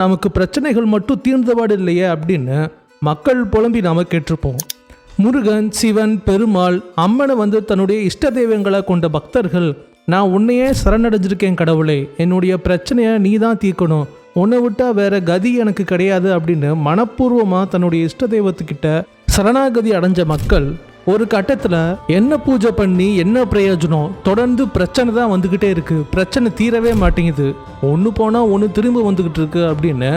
நமக்கு பிரச்சனைகள் மட்டும் தீர்ந்தபாடு இல்லையே அப்படின்னு மக்கள் புலம்பி நாம கேட்டிருப்போம். முருகன், சிவன், பெருமாள், அம்மனை தன்னுடைய இஷ்ட தெய்வங்களை கொண்ட பக்தர்கள், நான் உன்னையே சரணடைஞ்சிருக்கேன் கடவுளே, என்னுடைய பிரச்சனையை நீ தான் தீர்க்கணும், உன்னை விட்டா வேற கதி எனக்கு கிடையாது அப்படின்னு மனப்பூர்வமாக தன்னுடைய இஷ்ட தெய்வத்துக்கிட்ட சரணாகதி அடைஞ்ச மக்கள் ஒரு கட்டத்தில் என்ன பூஜை பண்ணி என்ன பிரயோஜனம், தொடர்ந்து பிரச்சனை தான் வந்துக்கிட்டே இருக்கு, பிரச்சனை தீரவே மாட்டேங்குது, ஒன்று போனால் ஒன்று திரும்ப வந்துக்கிட்டு இருக்கு அப்படின்னு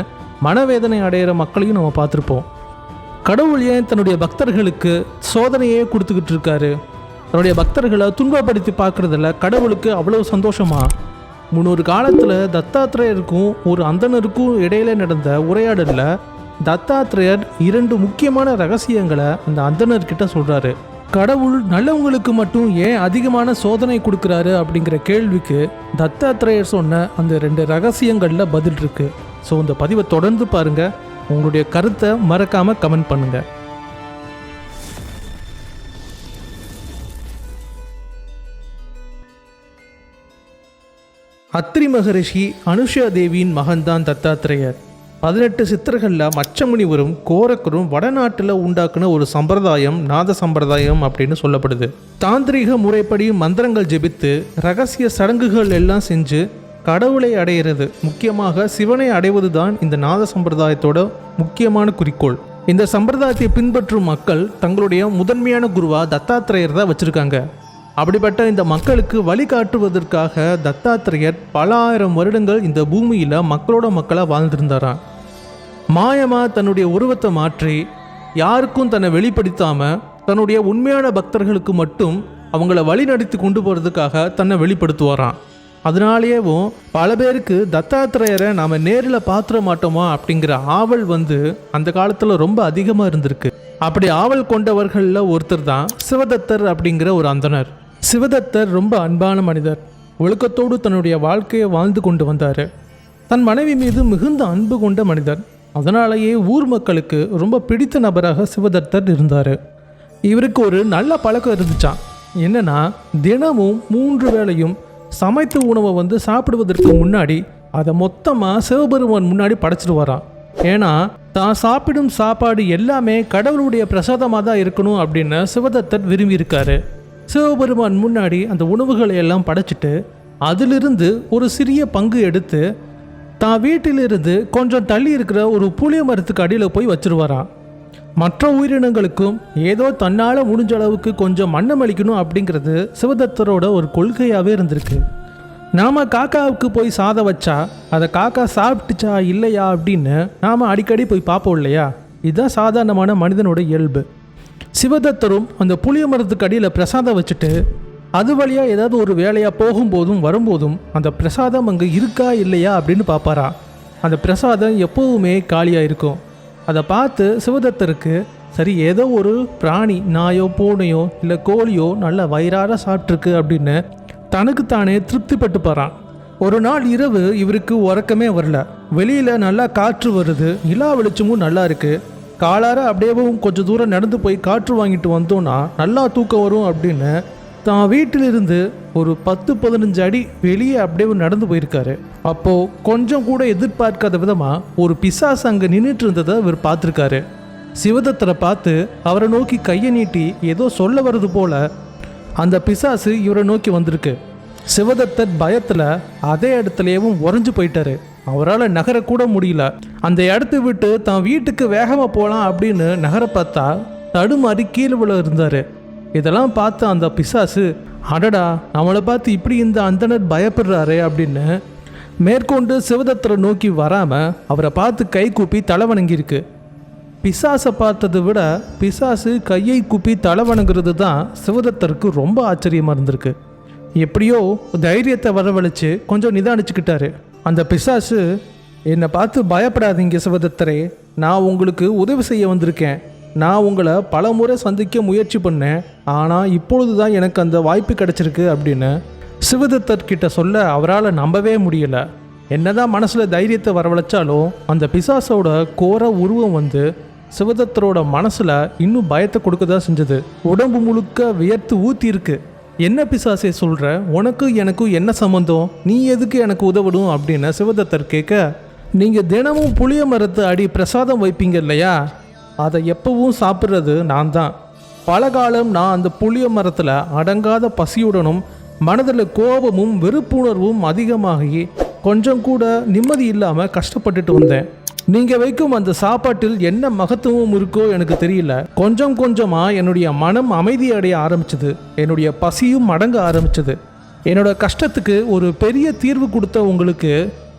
மனவேதனை அடையிற மக்களையும் நம்ம பார்த்துருப்போம். கடவுள் ஏன் தன்னுடைய பக்தர்களுக்கு சோதனையே கொடுத்துக்கிட்டு இருக்காரு? தன்னுடைய பக்தர்களை துன்பப்படுத்தி பார்க்குறதில்ல கடவுளுக்கு அவ்வளோ சந்தோஷமா? முன்னொரு காலத்தில் தத்தாத்திரேயருக்கும் ஒரு அந்தணருக்கும் இடையில நடந்த உரையாடலில் தத்தாத்திரேயர் 2 முக்கியமான ரகசியங்களை அந்த அந்தணர்கிட்ட சொல்கிறாரு. கடவுள் நல்லவங்களுக்கு மட்டும் ஏன் அதிகமான சோதனை கொடுக்குறாரு அப்படிங்கிற கேள்விக்கு தத்தாத்திரேயர் சொன்ன அந்த 2 ரகசியங்களில் பதில் இருக்கு. ஸோ இந்த பதிவை தொடர்ந்து பாருங்க, உங்களுடைய கருத்தை மறக்காம கமெண்ட் பண்ணுங்க. அத்ரி மகரிஷி அனுஷா தேவியின் மகன்தான் தத்தாத்திரேயர். 18 சித்தர்களில் மச்சமுனிவரும் கோரக்கரும் வடநாட்டில் உண்டாக்குன ஒரு சம்பிரதாயம் நாத சம்பிரதாயம் அப்படின்னு சொல்லப்படுது. தாந்திரிக முறைப்படி மந்திரங்கள் ஜெபித்து ரகசிய சடங்குகள் எல்லாம் செஞ்சு கடவுளை அடையிறது, முக்கியமாக சிவனை அடைவது தான் இந்த நாத சம்பிரதாயத்தோட முக்கியமான குறிக்கோள். இந்த சம்பிரதாயத்தை பின்பற்றும் மக்கள் தங்களுடைய முதன்மையான குருவா தத்தாத்திரேயர் தான் வச்சிருக்காங்க. அப்படிப்பட்ட இந்த மக்களுக்கு வழிகாட்டுவதற்காக தத்தாத்திரேயர் பல ஆயிரம் வருடங்கள் இந்த பூமியில் மக்களோட மக்களாக வாழ்ந்திருந்தாராம். மாயமாக தன்னுடைய உருவத்தை மாற்றி யாருக்கும் தன்னை வெளிப்படுத்தாமல் தன்னுடைய உண்மையான பக்தர்களுக்கு மட்டும் அவங்கள வழி நடத்தி கொண்டு போகிறதுக்காக தன்னை வெளிப்படுத்துவாராம். அதனாலேயேவும் பல பேருக்கு தத்தாத்திரேயரை நாம் நேரில் பார்த்துட மாட்டோமா அப்படிங்கிற ஆவல் அந்த காலத்தில் ரொம்ப அதிகமாக இருந்திருக்கு. அப்படி ஆவல் கொண்டவர்களில் ஒருத்தர் தான் சிவதத்தர் அப்படிங்கிற ஒரு அந்தனர். சிவதத்தர் ரொம்ப அன்பான மனிதர். ஒழுக்கத்தோடு தன்னுடைய வாழ்க்கையை வாழ்ந்து கொண்டு வந்தார். தன் மனைவி மீது மிகுந்த அன்பு கொண்ட மனிதர். அதனாலேயே ஊர் மக்களுக்கு ரொம்ப பிடித்த நபராக சிவதத்தர் இருந்தார். இவருக்கு ஒரு நல்ல பழக்கம் இருந்துச்சான். என்னன்னா, தினமும் 3 வேளையும் சமைத்த உணவை சாப்பிடுவதற்கு முன்னாடி அதை மொத்தமாக சிவபெருமான் முன்னாடி படைச்சிட்டு வரான். ஏன்னா தான் சாப்பிடும் சாப்பாடு எல்லாமே கடவுளுடைய பிரசாதமாக தான் இருக்கணும் அப்படின்னு சிவதத்தர் விரும்பியிருக்காரு. சிவபெருமான் முன்னாடி அந்த உணவுகளை எல்லாம் படைச்சிட்டு அதிலிருந்து ஒரு சிறிய பங்கு எடுத்து தான் வீட்டிலிருந்து கொஞ்சம் தள்ளி இருக்கிற ஒரு புளிய மரத்துக்கு அடியில் போய் வச்சிருவாராம். மற்ற உயிரினங்களுக்கும் ஏதோ தன்னால் முடிஞ்ச அளவுக்கு கொஞ்சம் மண்ணமளிக்கணும் அப்படிங்கிறது சிவதத்தரோட ஒரு கொள்கையாகவே இருந்திருக்கு. நாம் காக்காவுக்கு போய் சாதம் வச்சா அதை காக்கா சாப்பிட்டுச்சா இல்லையா அப்படின்னு நாம் அடிக்கடி போய் பார்ப்போம் இல்லையா? இதுதான் சாதாரணமான மனிதனோட இயல்பு. சிவதத்தரும் அந்த புளிய மரத்துக்கு அடியில் பிரசாதம் வச்சுட்டு அது வழியாக ஏதாவது ஒரு வேலையாக போகும்போதும் வரும்போதும் அந்த பிரசாதம் அங்கே இருக்கா இல்லையா அப்படின்னு பார்ப்பாரா. அந்த பிரசாதம் எப்போவுமே காலியாக இருக்கும். அதை பார்த்து சிவதத்தருக்கு சரி, ஏதோ ஒரு பிராணி, நாயோ பூனையோ இல்லை கோழியோ நல்ல வயிறார சாப்பிட்ருக்கு அப்படின்னு தனக்குத்தானே திருப்திப்பட்டு போகிறான். ஒரு நாள் இரவு இவருக்கு உறக்கமே வரல. வெளியில் நல்லா காற்று வருது, நிலா வெளிச்சமும் நல்லா இருக்குது. காலார அப்படியேவும் கொஞ்சம் தூரம் நடந்து போய் காற்று வாங்கிட்டு வந்தோன்னா நல்லா தூக்கம் வரும் அப்படின்னு தான் வீட்டிலிருந்து ஒரு 10-15 அடி வெளியே அப்படியே நடந்து போயிருக்காரு. அப்போது கொஞ்சம் கூட எதிர்பார்க்காத விதமாக ஒரு பிசாசு அங்கே நின்றுட்டு இருந்ததை இவர் பார்த்துருக்காரு. சிவதத்தரை பார்த்து அவரை நோக்கி கையை நீட்டி ஏதோ சொல்ல வர்றது போல அந்த பிசாசு இவரை நோக்கி வந்திருக்கு. சிவதத்தர் பயத்தில் அதே இடத்துலையும் உறைஞ்சு போயிட்டாரு. அவரால் நகரக்கூட முடியல. அந்த இடத்த விட்டு தான் வீட்டுக்கு வேகமாக போகலாம் அப்படின்னு நகர பார்த்தா தடுமாறி கீழே விழ இருந்தார். இதெல்லாம் பார்த்து அந்த பிசாசு, அடடா நம்மளை பார்த்து இப்படி இந்த அந்தனர் பயப்படுறாரு அப்படின்னு மேற்கொண்டு சிவதத்தரை நோக்கி வராமல் அவரை பார்த்து கை கூப்பி தலை வணங்கியிருக்கு. பிசாசை பார்த்ததை விட பிசாசு கையை கூப்பி தலை வணங்குறது தான் சிவதத்தருக்கு ரொம்ப ஆச்சரியமாக இருந்திருக்கு. எப்படியோ தைரியத்தை வரவழைச்சு கொஞ்சம் நிதானிச்சுக்கிட்டாரு. அந்த பிசாசு, என்னை பார்த்து பயப்படாதீங்க சிவதத்தரே, நான் உங்களுக்கு உதவி செய்ய வந்திருக்கேன். நான் உங்களை பல முறை சந்திக்க முயற்சி பண்ணேன், ஆனால் இப்பொழுது தான் எனக்கு அந்த வாய்ப்பு கிடச்சிருக்கு அப்படின்னு சிவதத்தர்கிட்ட சொல்ல அவரால் நம்பவே முடியலை. என்னதான் மனசில் தைரியத்தை வரவழைச்சாலும் அந்த பிசாசோட கோர உருவம் சிவதத்தரோட மனசில் இன்னும் பயத்தை கொடுக்க தான் செஞ்சது. உடம்பு முழுக்க வியர்த்து ஊற்றி இருக்கு. என்ன பிசாசே சொல்கிற, உனக்கு எனக்கும் என்ன சம்மந்தம், நீ எதுக்கு எனக்கு உதவணும் அப்படின்னு சிவதத்தர் கேட்க, நீங்கள் தினமும் புளிய மரத்து அடி பிரசாதம் வைப்பீங்க இல்லையா, அதை எப்பவும் சாப்பிட்றது நான் தான். பல காலம் நான் அந்த புளிய மரத்தில் அடங்காத பசியுடனும் மனதில் கோபமும் வெறுப்புணர்வும் அதிகமாகி கொஞ்சம் கூட நிம்மதி இல்லாமல் கஷ்டப்பட்டுட்டு வந்தேன். நீங்கள் வைக்கும் அந்த சாப்பாட்டில் என்ன மகத்துவம் இருக்கோ எனக்கு தெரியல. கொஞ்சம் கொஞ்சமாக என்னுடைய மனம் அமைதி அடைய ஆரம்பிச்சது, என்னுடைய பசியும் அடங்க ஆரம்பிச்சது. என்னோட கஷ்டத்துக்கு ஒரு பெரிய தீர்வு கொடுத்த உங்களுக்கு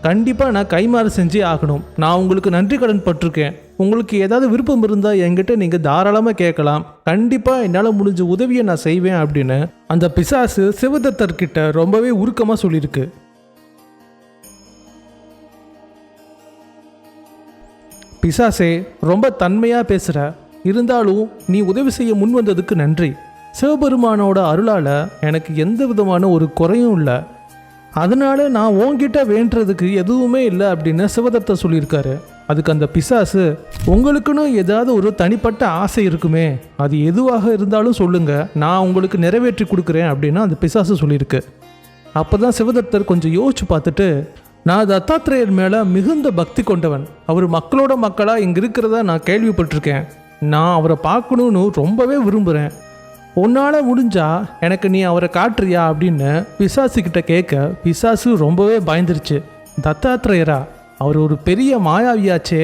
கண்டிப்பாக நான் கைமாறு செஞ்சே ஆகணும். நான் உங்களுக்கு நன்றி கடன் பட்டிருக்கேன். உங்களுக்கு ஏதாவது விருப்பம் இருந்தால் என்கிட்ட நீங்கள் தாராளமாக கேட்கலாம். கண்டிப்பாக என்னால் முடிஞ்ச உதவியை நான் செய்வேன் அப்படின்னு அந்த பிசாசு சிவதத்தர்கிட்ட ரொம்பவே உருக்கமாக சொல்லியிருக்கு. பிசாசே, ரொம்ப தன்மையாக பேசுகிற, இருந்தாலும் நீ உதவி செய்ய முன் வந்ததுக்கு நன்றி. சிவபெருமானோட அருளால் எனக்கு எந்த விதமான ஒரு குறையும் இல்லை. அதனால நான் உன்கிட்ட வேண்டுறதுக்கு எதுவுமே இல்லை அப்படின்னு சிவதத்தர் சொல்லியிருக்காரு. அதுக்கு அந்த பிசாசு, உங்களுக்குன்னு ஏதாவது ஒரு தனிப்பட்ட ஆசை இருக்குமே, அது எதுவாக இருந்தாலும் சொல்லுங்கள், நான் உங்களுக்கு நிறைவேற்றி கொடுக்குறேன் அப்படின்னு அந்த பிசாசு சொல்லியிருக்கு. அப்போ தான் சிவதத்தர் கொஞ்சம் யோசிச்சு பார்த்துட்டு, நான் தத்தாத்திரேயர் மேலே மிகுந்த பக்தி கொண்டவன். அவர் மக்களோட மக்களாக இங்கே இருக்கிறதா நான் கேள்விப்பட்டிருக்கேன். நான் அவரை பார்க்கணுன்னு ரொம்பவே விரும்புகிறேன். உன்னால் முடிஞ்சா எனக்கு நீ அவரை காட்டுறியா அப்படின்னு பிசாசுக்கிட்ட கேட்க பிசாசு ரொம்பவே பயந்துருச்சு. தத்தாத்திரேயரா, அவர் ஒரு பெரிய மாயாவியாச்சே,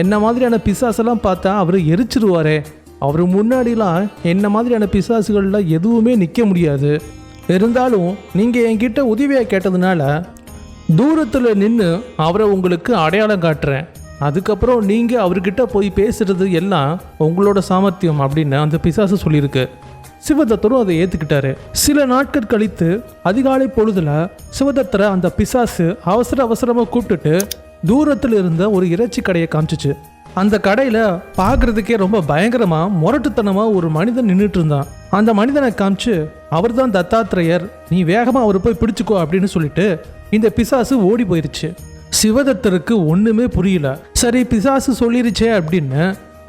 என்ன மாதிரியான பிசாசெல்லாம் பார்த்தா அவர் எரிச்சிருவாரே. அவர் முன்னாடிலாம் என்ன மாதிரியான பிசாசுகளில் எதுவுமே நிற்க முடியாது. இருந்தாலும் நீங்கள் என்கிட்ட உதவியாக கேட்டதுனால தூரத்தில் நின்று அவரை உங்களுக்கு அடையாளம் காட்டுறேன். அதுக்கப்புறம் நீங்கள் அவர்கிட்ட போய் பேசுகிறது எல்லாம் உங்களோட சாமர்த்தியம் அப்படின்னு அந்த பிசாசு சொல்லியிருக்கு. சிவதத்தரும் அதை ஏற்றுக்கிட்டாரு. சில நாட்கள் கழித்து அதிகாலை பொழுதுல சிவதத்தரை அந்த பிசாசு அவசரமாக கூப்பிட்டுட்டு தூரத்தில் இருந்த ஒரு இறைச்சி கடையை காமிச்சிச்சு. அந்த கடையில் பார்க்குறதுக்கே ரொம்ப பயங்கரமாக முரட்டுத்தனமாக ஒரு மனிதன் நின்றுட்டு இருந்தான். அந்த மனிதனை காமிச்சு, அவர் தான் தத்தாத்திரேயர், நீ வேகமாக அவரை போய் பிடிச்சிக்கோ அப்படின்னு சொல்லிட்டு இந்த பிசாசு ஓடி போயிருச்சு. சிவதத்தருக்கு ஒன்றுமே புரியல. சரி, பிசாசு சொல்லிருச்சே அப்படின்னு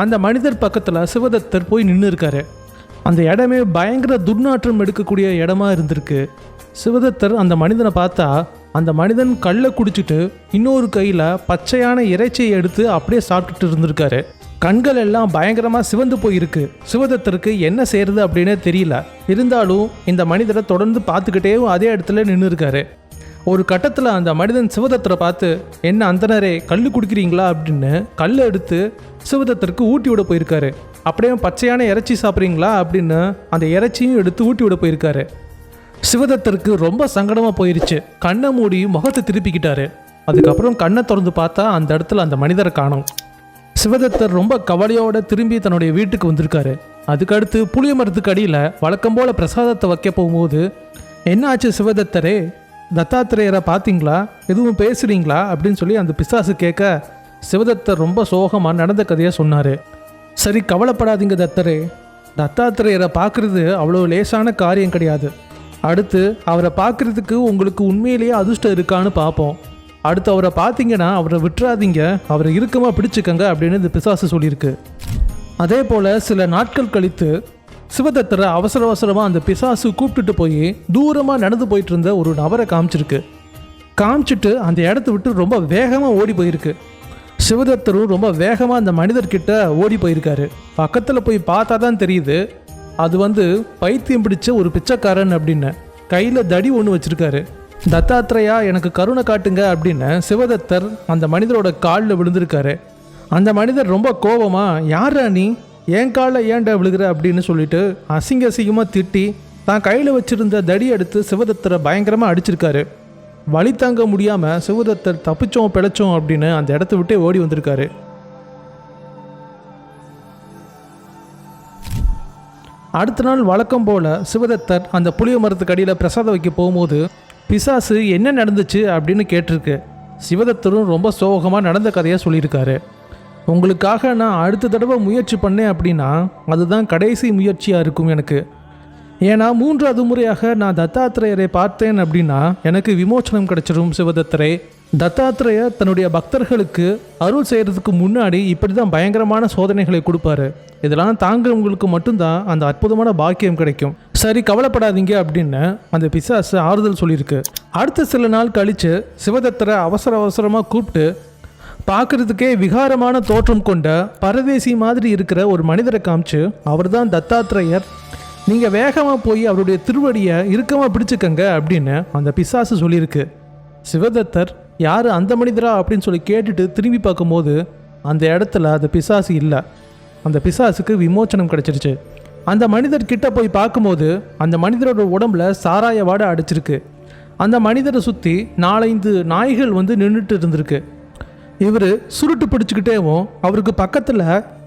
அந்த மனிதர் பக்கத்தில் சிவதத்தர் போய் நின்று இருக்காரு. அந்த இடமே பயங்கர துர்நாற்றம் எடுக்கக்கூடிய இடமா இருந்திருக்கு. சிவதத்தர் அந்த மனிதனை பார்த்தா, அந்த மனிதன் கல்லை குடிச்சிட்டு இன்னொரு கையில் பச்சையான இறைச்சியை எடுத்து அப்படியே சாப்பிட்டுட்டு இருந்திருக்காரு. கண்கள் எல்லாம் பயங்கரமாக சிவந்து போயிருக்கு. சிவதத்தருக்கு என்ன செய்யறது அப்படின்னே தெரியல. இருந்தாலும் இந்த மனிதரை தொடர்ந்து பார்த்துக்கிட்டே அதே இடத்துல நின்று இருக்காரு. ஒரு கட்டத்தில் அந்த மனிதன் சிவதத்தரை பார்த்து, என்ன அந்தனரே, கல் குடிக்கிறீங்களா அப்படின்னு கல்லை எடுத்து சிவதத்தருக்கு ஊட்டி விட போயிருக்காரு. அப்படியே பச்சையான இறைச்சி சாப்பிட்றீங்களா அப்படின்னு அந்த இறைச்சியும் எடுத்து ஊட்டி விட போயிருக்காரு. சிவதத்தருக்கு ரொம்ப சங்கடமாக போயிருச்சு. கண்ணை மூடி முகத்தை திருப்பிக்கிட்டாரு. அதுக்கப்புறம் கண்ணை திறந்து பார்த்தா அந்த இடத்துல அந்த மனிதரை காணோம். சிவதத்தர் ரொம்ப கவலையோடு திரும்பி தன்னுடைய வீட்டுக்கு வந்திருக்காரு. அதுக்கடுத்து புளிய மரத்துக்கு அடியில் வழக்கம் போல் பிரசாதத்தை வைக்க போகும்போது, என்ன ஆச்சு சிவதத்தரே, தத்தாத்திரேயரை பார்த்தீங்களா, எதுவும் பேசுகிறீங்களா அப்படின்னு சொல்லி அந்த பிசாசு கேட்க, சிவதத்தர் ரொம்ப சோகமாக நடந்த கதையை சொன்னார். சரி, கவலைப்படாதீங்க தத்தரே, தத்தாத்திரேயரை பார்க்குறது அவ்வளோ லேசான காரியம் கிடையாது. அடுத்து அவரை பார்க்குறதுக்கு உங்களுக்கு உண்மையிலேயே அதிர்ஷ்டம் இருக்கான்னு பார்ப்போம். அடுத்து அவரை பார்த்தீங்கன்னா அவரை விட்டுறாதீங்க, அவரை இறுக்கமாக பிடிச்சிக்கங்க அப்படின்னு இந்த பிசாசு சொல்லியிருக்கு. அதே போல் சில நாட்கள் கழித்து சிவதத்தரை அவசரமாக அந்த பிசாசு கூப்பிட்டுட்டு போய் தூரமாக நடந்து போயிட்டு இருந்த ஒரு நபரை காமிச்சிட்டு அந்த இடத்த விட்டு ரொம்ப வேகமாக ஓடி போயிருக்கு. சிவதத்தரும் ரொம்ப வேகமாக அந்த மனிதர்கிட்ட ஓடி போயிருக்காரு. பக்கத்தில் போய் பார்த்தா தான் தெரியுது, அது பைத்தியம் பிடிச்ச ஒரு பிச்சைக்காரன் அப்படின்னு. கையில் தடி ஒன்று வச்சுருக்காரு. தத்தாத்திரேயா, எனக்கு கருணை காட்டுங்க அப்படின்னு சிவதத்தர் அந்த மனிதரோட காலில் விழுந்திருக்காரு. அந்த மனிதர் ரொம்ப கோபமாக, யாரா நீ, என் காலில் ஏன்டா விழுகிற அப்படின்னு சொல்லிட்டு அசிங்கமாக திட்டி தான் கையில் வச்சுருந்த தடி எடுத்து சிவதத்தரை பயங்கரமாக அடிச்சிருக்காரு. வழி தாங்க முடியாமல் சிவதத்தர் தப்பிச்சோம் பிழைச்சோம் அப்படின்னு அந்த இடத்த விட்டே ஓடி வந்திருக்காரு. அடுத்த நாள் வழக்கம் போல் சிவதத்தர் அந்த புளிய மரத்துக்கு அடியில் பிரசாதம் வைக்க போகும்போது பிசாசு என்ன நடந்துச்சு அப்படின்னு கேட்டிருக்கு. சிவதத்தரும் ரொம்ப சோகமாக நடந்த கதையாக சொல்லியிருக்காரு. உங்களுக்காக நான் அடுத்த தடவை முயற்சி பண்ணேன் அப்படின்னா அதுதான் கடைசி முயற்சியாக இருக்கும் எனக்கு. ஏன்னா 3வது முறையாக நான் தத்தாத்திரேயரை பார்த்தேன் அப்படின்னா எனக்கு விமோச்சனம் கிடைச்சிடும். சிவதத்தரே, தத்தாத்திரேயர் தன்னுடைய பக்தர்களுக்கு அருள் செய்கிறதுக்கு முன்னாடி இப்படி தான் பயங்கரமான சோதனைகளை கொடுப்பாரு. இதெல்லாம் தாங்கிறவங்களுக்கு மட்டும்தான் அந்த அற்புதமான பாக்கியம் கிடைக்கும். சரி, கவலைப்படாதீங்க அப்படின்னு அந்த பிசாசு ஆறுதல் சொல்லியிருக்கு. அடுத்த சில நாள் கழித்து சிவதத்தரை அவசரமாக கூப்பிட்டு பார்க்குறதுக்கே விகாரமான தோற்றம் கொண்ட பரதேசி மாதிரி இருக்கிற ஒரு மனிதரை காமிச்சு அவர் தான் தத்தாத்திரேயர், நீங்கள் வேகமாக போய் அவருடைய திருவடியை இறுக்கமாக பிடிச்சிக்கங்க அப்படின்னு அந்த பிசாசு சொல்லியிருக்கு. சிவதத்தர் யார் அந்த மனிதரா அப்படின்னு சொல்லி கேட்டுட்டு திரும்பி பார்க்கும்போது அந்த இடத்துல அந்த பிசாசு இல்லை. அந்த பிசாசுக்கு விமோச்சனம் கிடச்சிருச்சு. அந்த மனிதர்கிட்ட போய் பார்க்கும்போது அந்த மனிதரோட உடம்புல சாராய வாடை அடிச்சிருக்கு. அந்த மனிதரை சுற்றி 4-5 நாய்கள் வந்து நின்றுட்டு இருந்திருக்கு. இவர் சுருட்டு பிடிச்சிக்கிட்டேவும் அவருக்கு பக்கத்தில்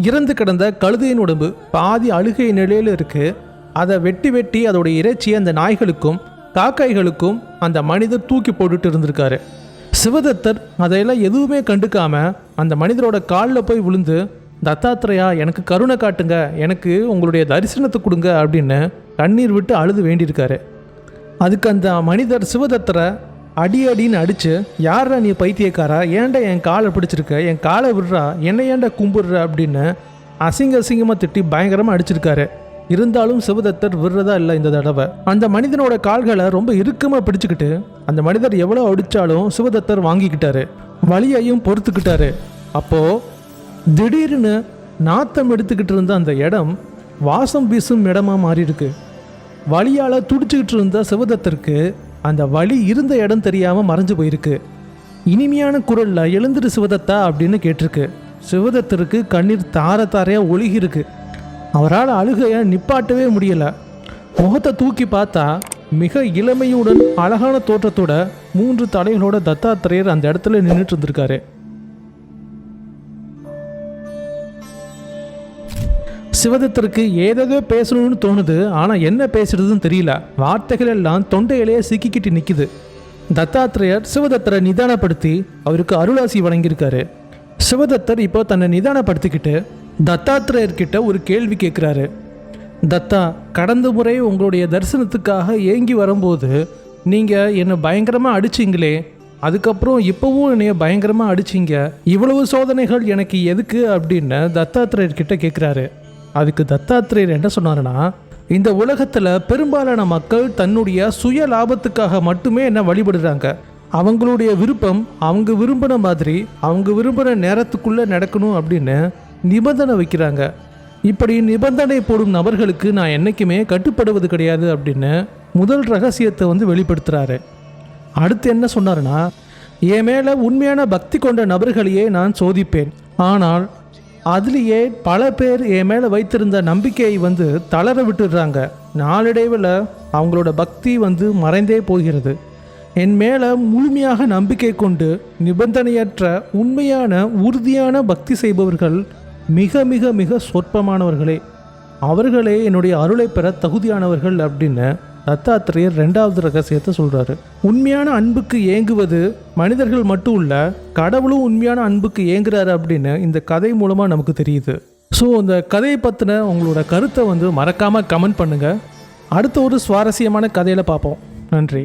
இறந்து கிடந்த கழுதையின் உடம்பு பாதி அழுகை நிலையில் இருக்குது. அதை வெட்டி வெட்டி அதோடைய இறைச்சியை அந்த நாய்களுக்கும் காக்காய்களுக்கும் அந்த மனிதர் தூக்கி போட்டுட்டு இருந்திருக்காரு. சிவதத்தர் அதையெல்லாம் எதுவுமே கண்டுக்காம அந்த மனிதரோட காலில் போய் விழுந்து, தத்தாத்திரேயா எனக்கு கருணை காட்டுங்க, எனக்கு உங்களுடைய தரிசனத்தை கொடுங்க அப்படின்னு கண்ணீர் விட்டு அழுது வேண்டியிருக்காரு. அதுக்கு அந்த மனிதர் சிவதத்தரை அடின்னு அடித்து, யாரா நீ பைத்தியக்காரா, ஏன்டா என் காலை பிடிச்சிருக்க, என் காலை விடுறா, என்னை ஏன்டா கும்பிடுற அப்படின்னு அசிங்கமாக திட்டி பயங்கரமாக அடிச்சிருக்காரு. இருந்தாலும் சிவதத்தர் விடுறதா இல்லை. இந்த தடவை அந்த மனிதனோட கால்களை ரொம்ப இறுக்கமாக பிடிச்சிக்கிட்டு அந்த மனிதர் எவ்வளோ அடித்தாலும் சிவதத்தர் வாங்கிக்கிட்டாரு, வலியையும் பொறுத்துக்கிட்டாரு. அப்போது திடீர்னு நாத்தம் எடுத்துக்கிட்டு இருந்த அந்த இடம் வாசம் வீசும் இடமா மாறி இருக்கு. வலியால் துடிச்சுக்கிட்டு இருந்த சிவதத்தருக்கு அந்த வலி இருந்த இடம் தெரியாமல் மறைஞ்சு போயிருக்கு. இனிமையான குரலில் எழுந்துரு சிவதத்தா அப்படின்னு கேட்டிருக்கு. சிவதத்தருக்கு கண்ணீர் தாரையாக ஒழுகி இருக்கு. அவரால் அழுகையை நிப்பாட்டவே முடியலை. முகத்தை தூக்கி பார்த்தா மிக இளமையுடன் அழகான தோற்றத்தோட 3 தலைகளோட தத்தாத்திரேயர் அந்த இடத்துல நின்றுட்டு இருந்திருக்காரு. சிவதத்தருக்கு ஏதேதோ பேசணும்னு தோணுது. ஆனால் என்ன பேசுறதுன்னு தெரியல. வார்த்தைகள் எல்லாம் தொண்டையிலேயே சிக்கிக்கிட்டு நிற்குது. தத்தாத்திரேயர் சிவதத்தரை நிதானப்படுத்தி அவருக்கு அருளாசி வழங்கியிருக்காரு. சிவதத்தர் இப்போ தன்னை நிதானப்படுத்திக்கிட்டு தத்தாத்திரேயர்கிட்ட ஒரு கேள்வி கேட்குறாரு. தத்தா, கடந்த முறை உங்களுடைய தரிசனத்துக்காக ஏங்கி வரும்போது நீங்கள் என்னை பயங்கரமாக அடிச்சிங்களே, அதுக்கப்புறம் இப்போவும் என்னைய பயங்கரமாக அடிச்சிங்க, இவ்வளவு சோதனைகள் எனக்கு எதுக்கு அப்படின்னு தத்தாத்திரேயர்கிட்ட கேட்குறாரு. அதுக்கு தத்தாத்திரேயர் என்ன சொன்னாருன்னா, இந்த உலகத்தில் பெரும்பாலான மக்கள் தன்னுடைய சுய லாபத்துக்காக மட்டுமே என்ன வழிபடுறாங்க. அவங்களுடைய விருப்பம் அவங்க விரும்பின மாதிரி அவங்க விரும்பின நேரத்துக்குள்ளே நடக்கணும் அப்படின்னு நிபந்தனை வைக்கிறாங்க. இப்படி நிபந்தனை போடும் நபர்களுக்கு நான் என்றைக்குமே கட்டுப்படுவது கிடையாது அப்படின்னு முதல் ரகசியத்தை வந்து வெளிப்படுத்துகிறாரு. அடுத்து என்ன சொன்னாருன்னா, என் மேலே உண்மையான பக்தி கொண்ட நபர்களையே நான் சோதிப்பேன். ஆனால் அதுலேயே பல பேர் என் மேலே வைத்திருந்த நம்பிக்கையை வந்து தளர விட்டுடுறாங்க. நாளடைவில் அவங்களோட பக்தி வந்து மறைந்தே போகிறது. என் மேலே முழுமையாக நம்பிக்கை கொண்டு நிபந்தனையற்ற உண்மையான உறுதியான பக்தி செய்பவர்கள் மிக மிக மிக சொற்பமானவர்களே. அவர்களே என்னுடைய அருளை பெற தகுதியானவர்கள் அப்படின்னு தத்தாத்திரேயர் 2வது ரகசியத்தை சொல்கிறாரு. உண்மையான அன்புக்கு ஏங்குவது மனிதர்கள் மட்டும் இல்லை, கடவுளும் உண்மையான அன்புக்கு ஏங்குறாரு அப்படின்னு இந்த கதை மூலமாக நமக்கு தெரியுது. ஸோ இந்த கதையை பற்றின உங்களோட கருத்தை வந்து மறக்காமல் கமெண்ட் பண்ணுங்கள். அடுத்த ஒரு சுவாரஸ்யமான கதையில் பார்ப்போம். நன்றி.